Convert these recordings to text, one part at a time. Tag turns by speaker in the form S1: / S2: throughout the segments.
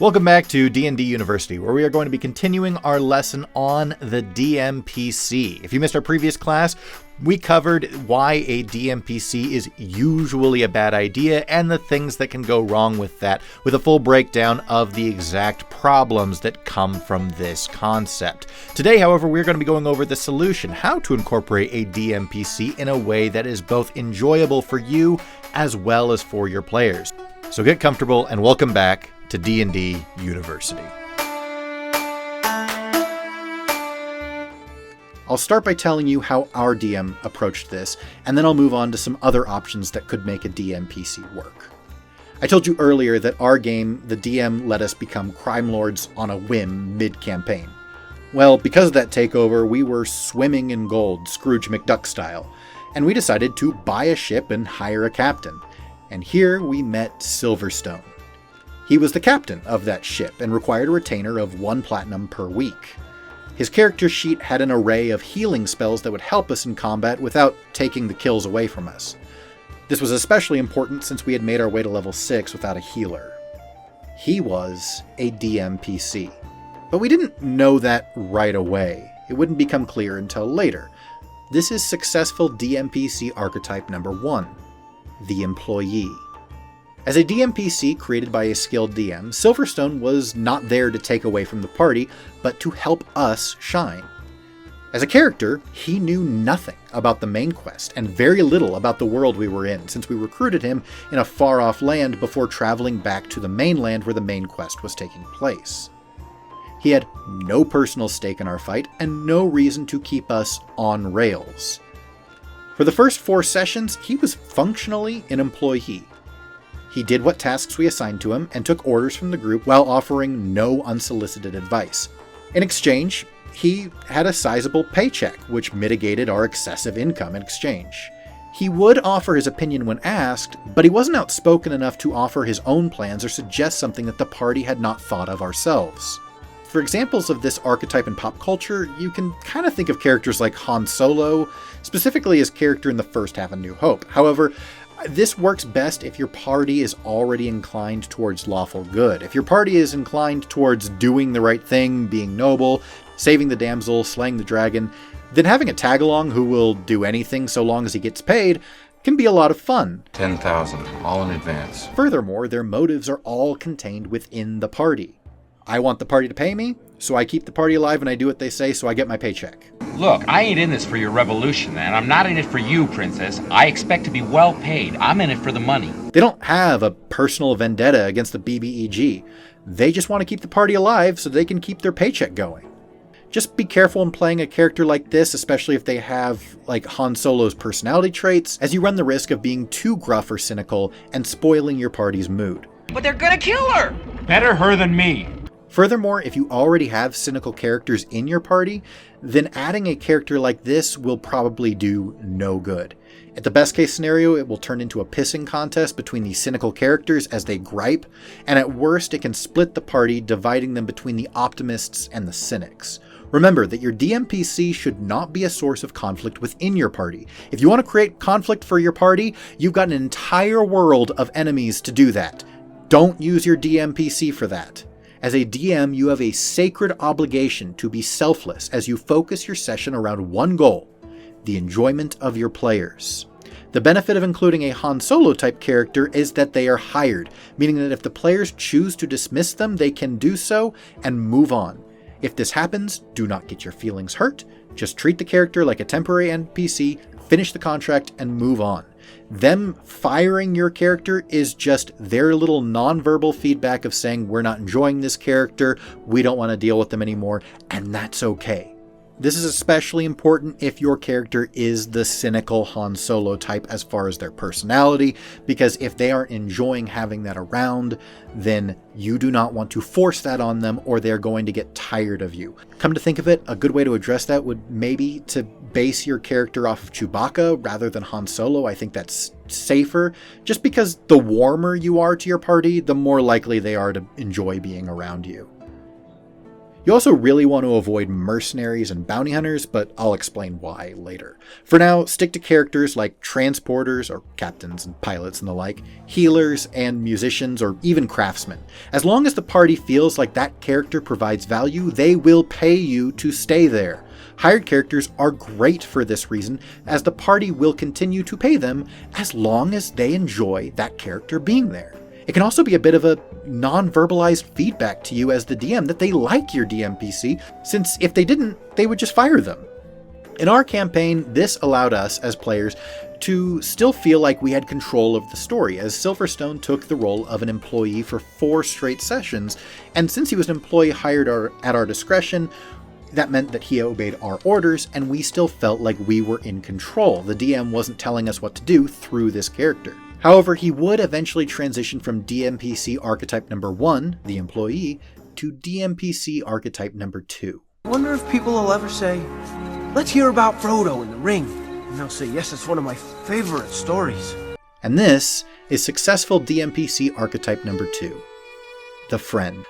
S1: Welcome back to D&D University, where we are going to be continuing our lesson on the DMPC. If you missed our previous class, we covered why a DMPC is usually a bad idea and the things that can go wrong with that, with a full breakdown of the exact problems that come from this concept. Today, however, we're going to be going over the solution, how to incorporate a DMPC in a way that is both enjoyable for you as well as for your players. So get comfortable and welcome back to D&D University. I'll start by telling you how our DM approached this, and then I'll move on to some other options that could make a DMPC work. I told you earlier that our game, the DM let us become crime lords on a whim mid-campaign. Well, because of that takeover, we were swimming in gold, Scrooge McDuck style, and we decided to buy a ship and hire a captain. And here we met Silverstone. He was the captain of that ship and required a retainer of 1 platinum per week. His character sheet had an array of healing spells that would help us in combat without taking the kills away from us. This was especially important since we had made our way to level 6 without a healer. He was a DMPC. But we didn't know that right away. It wouldn't become clear until later. This is successful DMPC archetype number 1, the employee. As a DMPC created by a skilled DM, Silverstone was not there to take away from the party, but to help us shine. As a character, he knew nothing about the main quest, and very little about the world we were in, since we recruited him in a far-off land before traveling back to the mainland where the main quest was taking place. He had no personal stake in our fight, and no reason to keep us on rails. For the first 4 sessions, he was functionally an employee. He did what tasks we assigned to him and took orders from the group while offering no unsolicited advice. In exchange, he had a sizable paycheck, which mitigated our excessive income in exchange. He would offer his opinion when asked, but he wasn't outspoken enough to offer his own plans or suggest something that the party had not thought of ourselves. For examples of this archetype in pop culture, you can kind of think of characters like Han Solo, specifically his character in the first half of New Hope. However, this works best if your party is already inclined towards lawful good. If your party is inclined towards doing the right thing, being noble, saving the damsel, slaying the dragon, then having a tag-along who will do anything so long as he gets paid can be a lot of fun.
S2: 10,000, all in advance.
S1: Furthermore, their motives are all contained within the party. I want the party to pay me, so I keep the party alive and I do what they say so I get my paycheck.
S3: Look, I ain't in this for your revolution, and I'm not in it for you, princess. I expect to be well paid. I'm in it for the money.
S1: They don't have a personal vendetta against the BBEG. They just want to keep the party alive so they can keep their paycheck going. Just be careful in playing a character like this, especially if they have, like, Han Solo's personality traits, as you run the risk of being too gruff or cynical and spoiling your party's mood.
S3: But they're gonna kill her! Better her than me.
S1: Furthermore, if you already have cynical characters in your party, then adding a character like this will probably do no good. At the best case scenario, it will turn into a pissing contest between these cynical characters as they gripe, and at worst it can split the party, dividing them between the optimists and the cynics. Remember that your DMPC should not be a source of conflict within your party. If you want to create conflict for your party, you've got an entire world of enemies to do that. Don't use your DMPC for that. As a DM, you have a sacred obligation to be selfless as you focus your session around one goal, the enjoyment of your players. The benefit of including a Han Solo type character is that they are hired, meaning that if the players choose to dismiss them, they can do so and move on. If this happens, do not get your feelings hurt, just treat the character like a temporary NPC, finish the contract, and move on. Them firing your character is just their little nonverbal feedback of saying, we're not enjoying this character, we don't want to deal with them anymore, and that's okay. This is especially important if your character is the cynical Han Solo type as far as their personality, because if they aren't enjoying having that around, then you do not want to force that on them or they're going to get tired of you. Come to think of it, a good way to address that would maybe to base your character off of Chewbacca rather than Han Solo. I think that's safer, just because the warmer you are to your party, the more likely they are to enjoy being around you. You also really want to avoid mercenaries and bounty hunters, but I'll explain why later. For now, stick to characters like transporters, or captains and pilots and the like, healers and musicians, or even craftsmen. As long as the party feels like that character provides value, they will pay you to stay there. Hired characters are great for this reason, as the party will continue to pay them as long as they enjoy that character being there. It can also be a bit of a non-verbalized feedback to you as the DM that they like your DMPC, since if they didn't, they would just fire them. In our campaign, this allowed us as players to still feel like we had control of the story, as Silverstone took the role of an employee for 4 straight sessions, and since he was an employee hired at our discretion, that meant that he obeyed our orders, and we still felt like we were in control. The DM wasn't telling us what to do through this character. However, he would eventually transition from DMPC archetype number 1, the employee, to DMPC archetype number 2.
S4: I wonder if people will ever say, "Let's hear about Frodo in the Ring." And they'll say, "Yes, it's one of my favorite stories."
S1: And this is successful DMPC archetype number 2, the friend.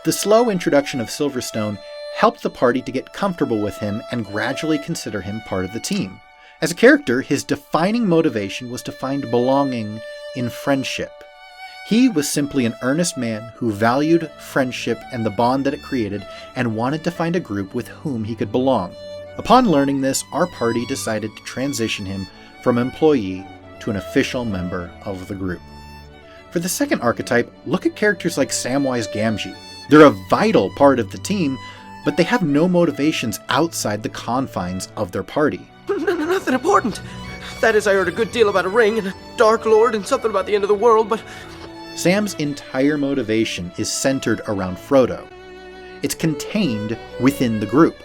S1: The slow introduction of Silverstone helped the party to get comfortable with him and gradually consider him part of the team. As a character, his defining motivation was to find belonging in friendship. He was simply an earnest man who valued friendship and the bond that it created and wanted to find a group with whom he could belong. Upon learning this, our party decided to transition him from employee to an official member of the group. For the second archetype, look at characters like Samwise Gamgee. They're a vital part of the team, but they have no motivations outside the confines of their party.
S4: Nothing important. That is, I heard a good deal about a ring and a Dark Lord and something about the end of the world, but...
S1: Sam's entire motivation is centered around Frodo. It's contained within the group,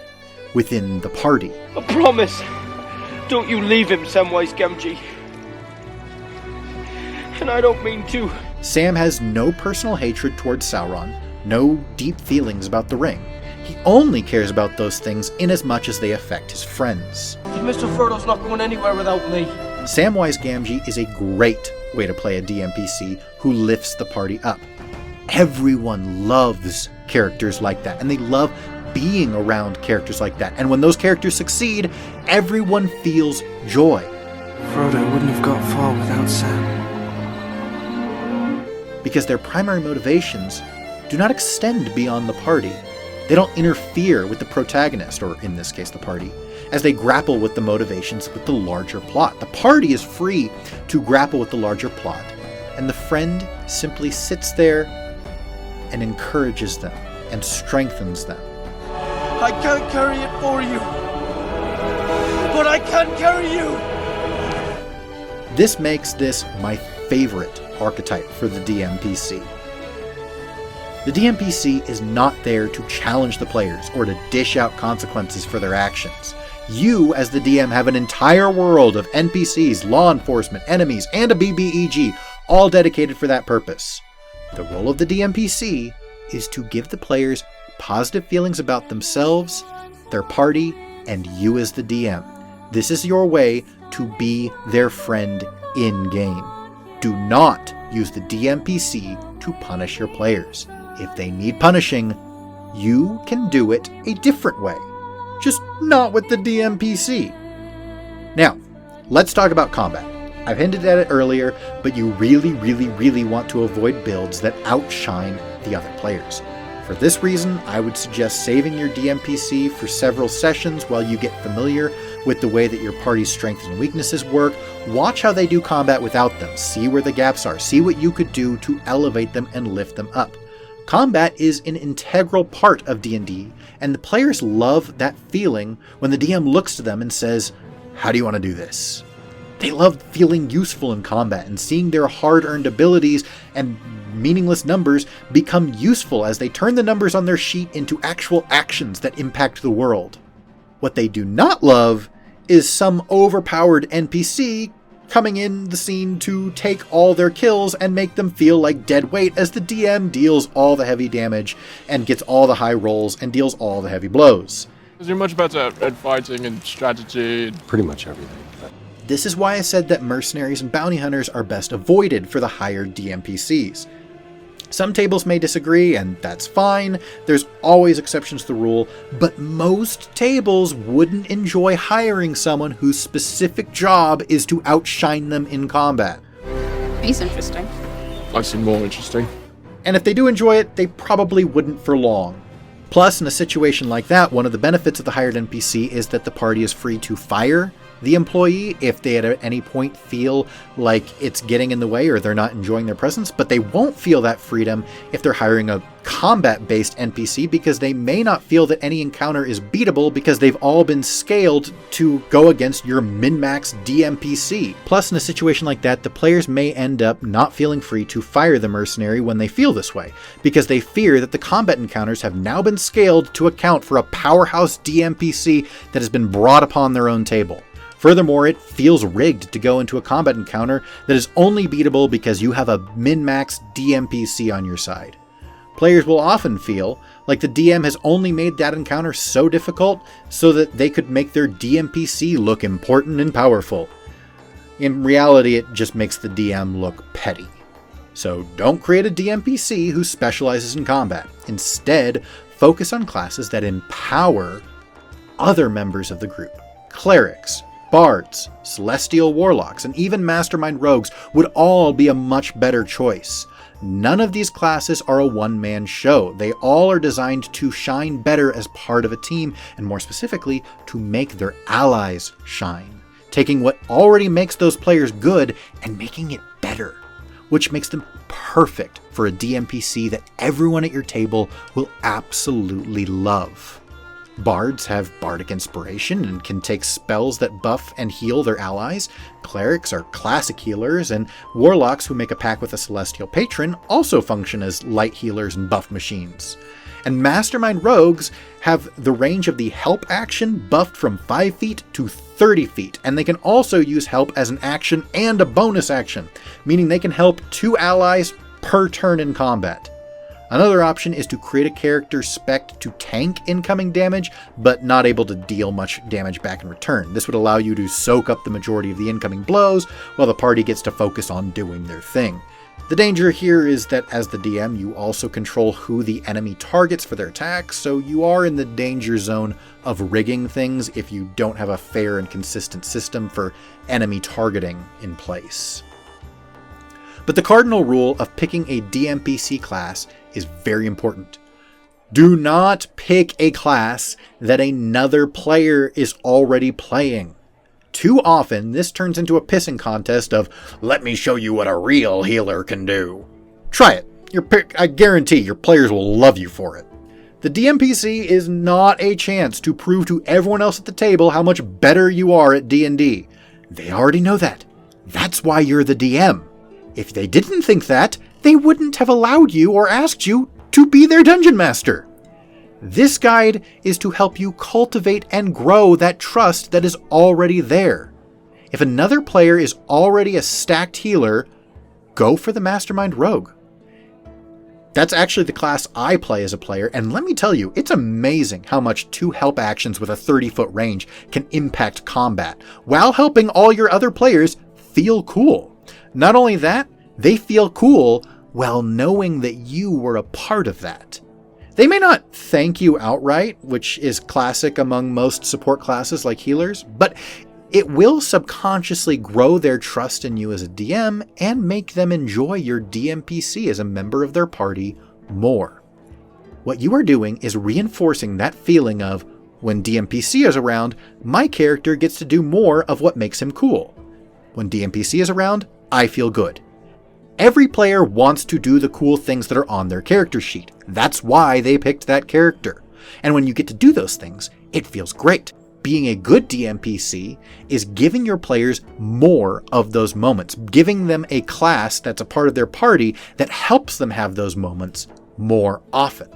S1: within the party.
S4: A promise! Don't you leave him, Samwise Gamgee. And I don't mean to.
S1: Sam has no personal hatred towards Sauron, no deep feelings about the ring. He only cares about those things inasmuch as they affect his friends.
S4: Mr. Frodo's not going anywhere without me.
S1: Samwise Gamgee is a great way to play a DMPC who lifts the party up. Everyone loves characters like that, and they love being around characters like that. And when those characters succeed, everyone feels joy.
S4: Frodo wouldn't have got far without Sam.
S1: Because their primary motivations do not extend beyond the party. They don't interfere with the protagonist, or in this case the party, as they grapple with the motivations with the larger plot. The party is free to grapple with the larger plot, and the friend simply sits there and encourages them and strengthens them.
S4: I can't carry it for you, but I can carry you!
S1: This makes this my favorite archetype for the DMPC. The DMPC is not there to challenge the players or to dish out consequences for their actions. You, as the DM, have an entire world of NPCs, law enforcement, enemies, and a BBEG, all dedicated for that purpose. The role of the DMPC is to give the players positive feelings about themselves, their party, and you as the DM. This is your way to be their friend in-game. Do not use the DMPC to punish your players. If they need punishing, you can do it a different way. Just not with the DMPC. Now, let's talk about combat. I've hinted at it earlier, but you really want to avoid builds that outshine the other players. For this reason, I would suggest saving your DMPC for several sessions while you get familiar with the way that your party's strengths and weaknesses work. Watch how they do combat without them. See where the gaps are. See what you could do to elevate them and lift them up. Combat is an integral part of D&D, and the players love that feeling when the DM looks to them and says, "How do you want to do this?" They love feeling useful in combat and seeing their hard-earned abilities and meaningless numbers become useful as they turn the numbers on their sheet into actual actions that impact the world. What they do not love is some overpowered NPC coming in the scene to take all their kills and make them feel like dead weight as the DM deals all the heavy damage and gets all the high rolls and deals all the heavy blows.
S5: Because you're much better at fighting and strategy.
S6: Pretty much everything.
S1: This is why I said that mercenaries and bounty hunters are best avoided for the higher DMPCs. Some tables may disagree, and that's fine. There's always exceptions to the rule, but most tables wouldn't enjoy hiring someone whose specific job is to outshine them in combat.
S6: He's interesting.
S5: I seem more interesting.
S1: And if they do enjoy it, they probably wouldn't for long. Plus, in a situation like that, one of the benefits of the hired NPC is that the party is free to fire the employee if they at any point feel like it's getting in the way or they're not enjoying their presence, but they won't feel that freedom if they're hiring a combat-based NPC because they may not feel that any encounter is beatable because they've all been scaled to go against your min-max DMPC. Plus, in a situation like that, the players may end up not feeling free to fire the mercenary when they feel this way, because they fear that the combat encounters have now been scaled to account for a powerhouse DMPC that has been brought upon their own table. Furthermore, it feels rigged to go into a combat encounter that is only beatable because you have a min-max DMPC on your side. Players will often feel like the DM has only made that encounter so difficult so that they could make their DMPC look important and powerful. In reality, it just makes the DM look petty. So don't create a DMPC who specializes in combat. Instead, focus on classes that empower other members of the group. Clerics, bards, celestial warlocks, and even mastermind rogues would all be a much better choice. None of these classes are a one-man show. They all are designed to shine better as part of a team, and more specifically, to make their allies shine. Taking what already makes those players good and making it better, which makes them perfect for a DMPC that everyone at your table will absolutely love. Bards have bardic inspiration and can take spells that buff and heal their allies. Clerics are classic healers, and warlocks who make a pact with a celestial patron also function as light healers and buff machines. And mastermind rogues have the range of the help action buffed from 5 feet to 30 feet, and they can also use help as an action and a bonus action, meaning they can help 2 allies per turn in combat. Another option is to create a character spec'd to tank incoming damage, but not able to deal much damage back in return. This would allow you to soak up the majority of the incoming blows, while the party gets to focus on doing their thing. The danger here is that as the DM, you also control who the enemy targets for their attacks, so you are in the danger zone of rigging things if you don't have a fair and consistent system for enemy targeting in place. But the cardinal rule of picking a DMPC class is very important. Do not pick a class that another player is already playing. Too often, this turns into a pissing contest of, let me show you what a real healer can do. Try it. I guarantee your players will love you for it. The DMPC is not a chance to prove to everyone else at the table how much better you are at D&D. They already know that. That's why you're the DM. If they didn't think that, they wouldn't have allowed you or asked you to be their dungeon master. This guide is to help you cultivate and grow that trust that is already there. If another player is already a stacked healer, go for the Mastermind Rogue. That's actually the class I play as a player, and let me tell you, it's amazing how much 2 help actions with a 30-foot range can impact combat, while helping all your other players feel cool. Not only that, they feel cool while knowing that you were a part of that. They may not thank you outright, which is classic among most support classes like healers, but it will subconsciously grow their trust in you as a DM and make them enjoy your DMPC as a member of their party more. What you are doing is reinforcing that feeling of, when DMPC is around, my character gets to do more of what makes him cool. When DMPC is around, I feel good. Every player wants to do the cool things that are on their character sheet. That's why they picked that character. And when you get to do those things, it feels great. Being a good DMPC is giving your players more of those moments, giving them a class that's a part of their party that helps them have those moments more often.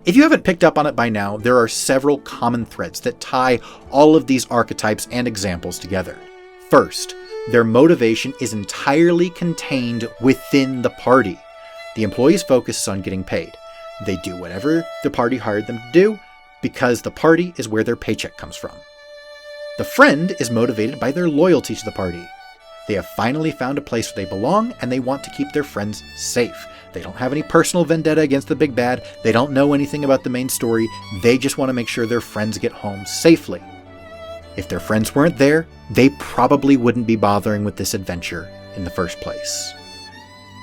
S1: If you haven't picked up on it by now, there are several common threads that tie all of these archetypes and examples together. First, their motivation is entirely contained within the party. The employees focus on getting paid. They do whatever the party hired them to do because the party is where their paycheck comes from. The friend is motivated by their loyalty to the party. They have finally found a place where they belong and they want to keep their friends safe. They don't have any personal vendetta against the big bad. They don't know anything about the main story. They just want to make sure their friends get home safely. If their friends weren't there, they probably wouldn't be bothering with this adventure in the first place.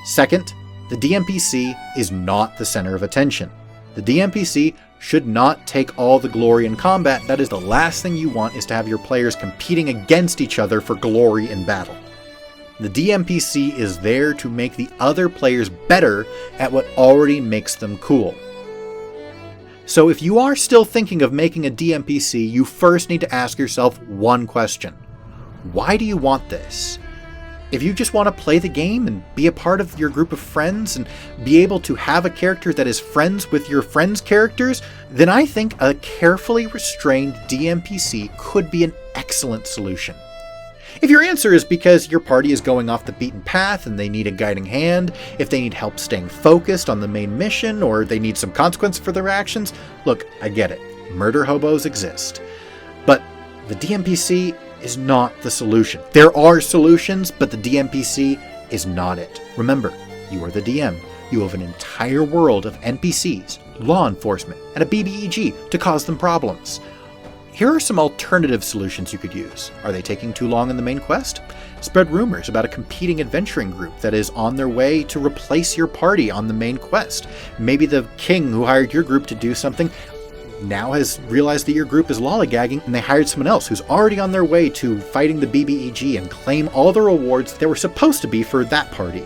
S1: Second, the DMPC is not the center of attention. The DMPC should not take all the glory in combat. That is the last thing you want, is to have your players competing against each other for glory in battle. The DMPC is there to make the other players better at what already makes them cool. So if you are still thinking of making a DMPC, you first need to ask yourself one question. Why do you want this? If you just want to play the game and be a part of your group of friends and be able to have a character that is friends with your friends' characters, then I think a carefully restrained DMPC could be an excellent solution. If your answer is because your party is going off the beaten path and they need a guiding hand, if they need help staying focused on the main mission, or they need some consequence for their actions, look, I get it. Murder hobos exist. But the DMPC is not the solution. There are solutions, but the DMPC is not it. Remember, you are the DM. You have an entire world of NPCs, law enforcement, and a BBEG to cause them problems. Here are some alternative solutions you could use. Are they taking too long in the main quest? Spread rumors about a competing adventuring group that is on their way to replace your party on the main quest. Maybe the king who hired your group to do something now has realized that your group is lollygagging, and they hired someone else who's already on their way to fighting the BBEG and claim all the rewards that were supposed to be for that party.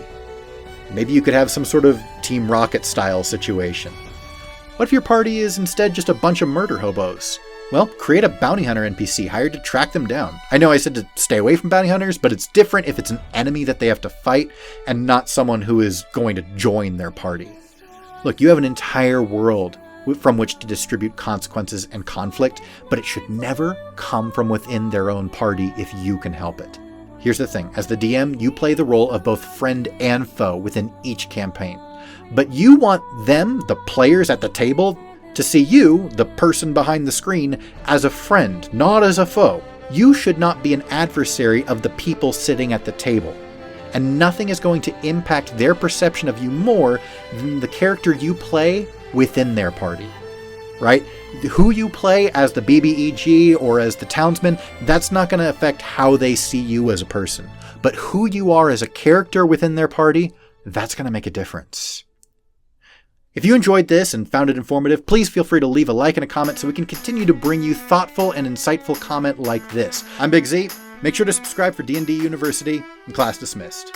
S1: Maybe you could have some sort of Team Rocket style situation. What if your party is instead just a bunch of murder hobos? Well, create a bounty hunter NPC hired to track them down. I know I said to stay away from bounty hunters, but it's different if it's an enemy that they have to fight and not someone who is going to join their party. Look, you have an entire world from which to distribute consequences and conflict, but it should never come from within their own party if you can help it. Here's the thing, as the DM, you play the role of both friend and foe within each campaign. But you want them, the players at the table, to see you, the person behind the screen, as a friend, not as a foe. You should not be an adversary of the people sitting at the table. And nothing is going to impact their perception of you more than the character you play within their party. Right? Who you play as the BBEG or as the townsman, that's not going to affect how they see you as a person. But who you are as a character within their party, that's going to make a difference. If you enjoyed this and found it informative, please feel free to leave a like and a comment so we can continue to bring you thoughtful and insightful comment like this. I'm Big Z. Make sure to subscribe for D&D University, and class dismissed.